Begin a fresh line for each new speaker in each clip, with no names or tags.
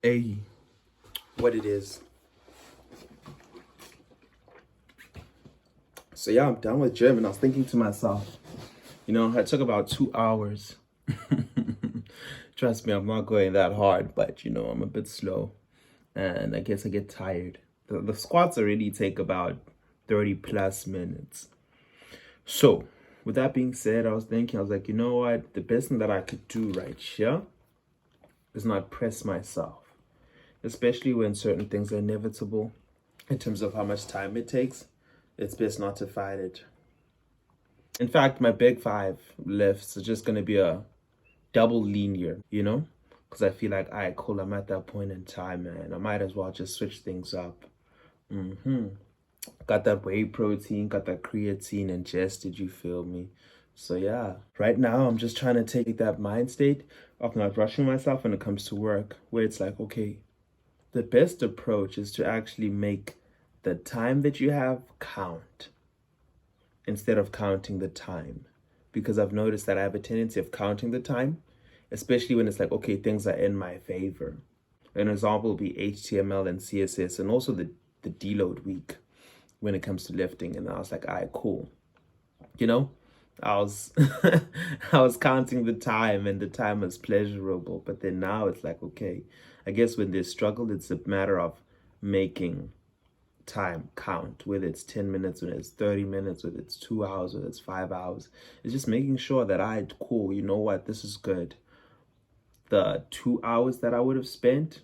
Hey, what it is. So yeah, I'm done with gym and I was thinking to myself, I took about 2 hours. Trust me, I'm not going that hard, but I'm a bit slow and I guess I get tired. The squats already take about 30 plus minutes. So with that being said, I was thinking, I was like, you know what? The best thing that I could do right here is not press myself, especially when certain things are inevitable in terms of how much time it takes. It's best not to fight it. In fact, my big five lifts are just gonna be a double linear, Because I feel like, all right, cool, I'm at that point in time, man. I might as well just switch things up. hmm Got that whey protein, got that creatine ingested, you feel me? So yeah, right now I'm just trying to take that mind state of not rushing myself when it comes to work, where it's like, okay, the best approach is to actually make the time that you have count instead of counting the time. Because I've noticed that I have a tendency of counting the time, especially when it's like, okay, things are in my favor. An example would be HTML and CSS and also the deload week when it comes to lifting. And I was like, all right, cool. You know, I was I was counting the time and the time was pleasurable. But then now it's like, okay, I guess when there's struggle, it's a matter of making time count, whether it's 10 minutes, whether it's 30 minutes, whether it's 2 hours, whether it's 5 hours. It's just making sure that cool, you know what, this is good. The 2 hours that I would have spent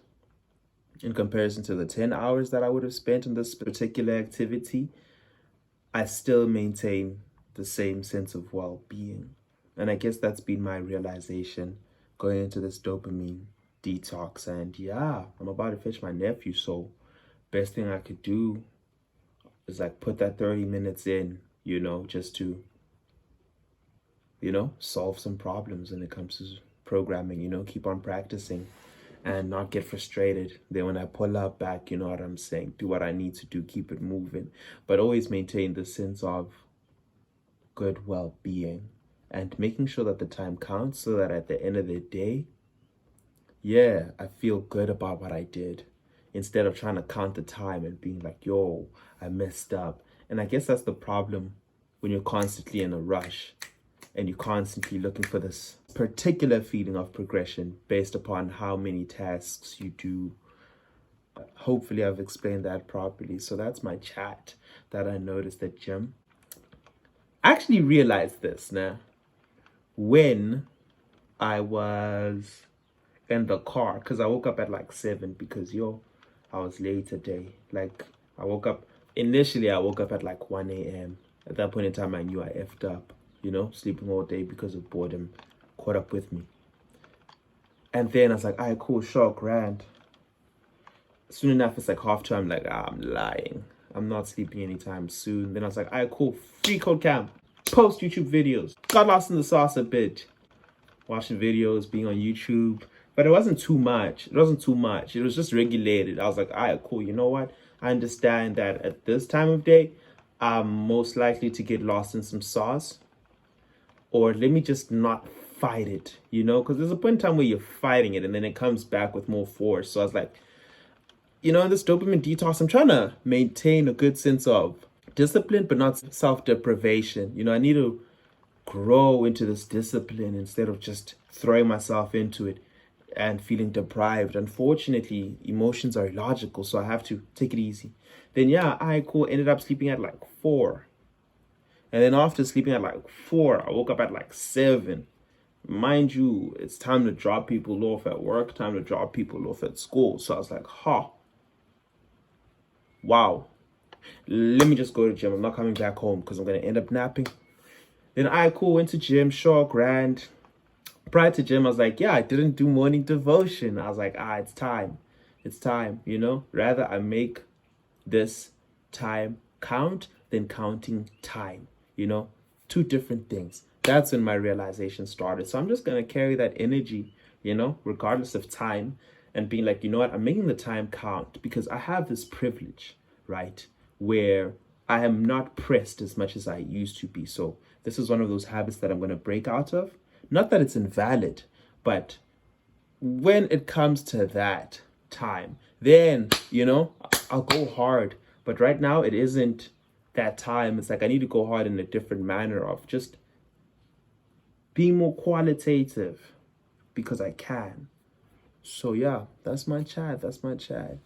in comparison to the 10 hours that I would have spent on this particular activity, I still maintain the same sense of well-being. And I guess that's been my realization going into this dopamine detox. And yeah, I'm about to fetch my nephew, so best thing I could do is like put that 30 minutes in, just to, solve some problems when it comes to programming, keep on practicing and not get frustrated. Then when I pull up back, you know what I'm saying, do what I need to do, keep it moving, but always maintain the sense of good well-being and making sure that the time counts so that at the end of the day, yeah, I feel good about what I did instead of trying to count the time and being like, yo, I messed up. And I guess that's the problem when you're constantly in a rush and you're constantly looking for this particular feeling of progression based upon how many tasks you do. Hopefully I've explained that properly. So that's my chat that I noticed at gym. I actually realized this now when I was in the car, because I woke up at like 7 because I was late today. Like initially I woke up at like 1 a.m. At that point in time I knew I effed up, sleeping all day because of boredom caught up with me. And then I was like, all right, cool, sure, grand. Soon enough it's like half time, like, I'm lying. I'm not sleeping anytime soon. Then I was like, all right, cool, free code camp, post YouTube videos. Got lost in the sauce a bit. Watching videos, being on YouTube. But it wasn't too much. It was just regulated. I was like, all right, cool. You know what? I understand that at this time of day, I'm most likely to get lost in some sauce. Or let me just not fight it, Because there's a point in time where you're fighting it and then it comes back with more force. So I was like, in this dopamine detox, I'm trying to maintain a good sense of discipline, but not self-deprivation. I need to grow into this discipline instead of just throwing myself into it and feeling deprived. Unfortunately, emotions are illogical, so I have to take it easy. Then yeah, I cool, ended up sleeping at like 4. And then after sleeping at like 4, I woke up at like 7. Mind you, it's time to drop people off at work, time to drop people off at school. So I was like, wow. Let me just go to gym. I'm not coming back home because I'm going to end up napping. Then I cool, went to gym, sure, grand. Prior to gym, I was like, yeah, I didn't do morning devotion. I was like, it's time. It's time, Rather, I make this time count than counting time, Two different things. That's when my realization started. So I'm just going to carry that energy, regardless of time and being like, you know what, I'm making the time count because I have this privilege, right? Where I am not pressed as much as I used to be. So this is one of those habits that I'm going to break out of. Not that it's invalid, but when it comes to that, time. Then, I'll go hard. But right now, it isn't that time. It's like I need to go hard in a different manner of just being more qualitative because I can. So, yeah, that's my chat. That's my chat.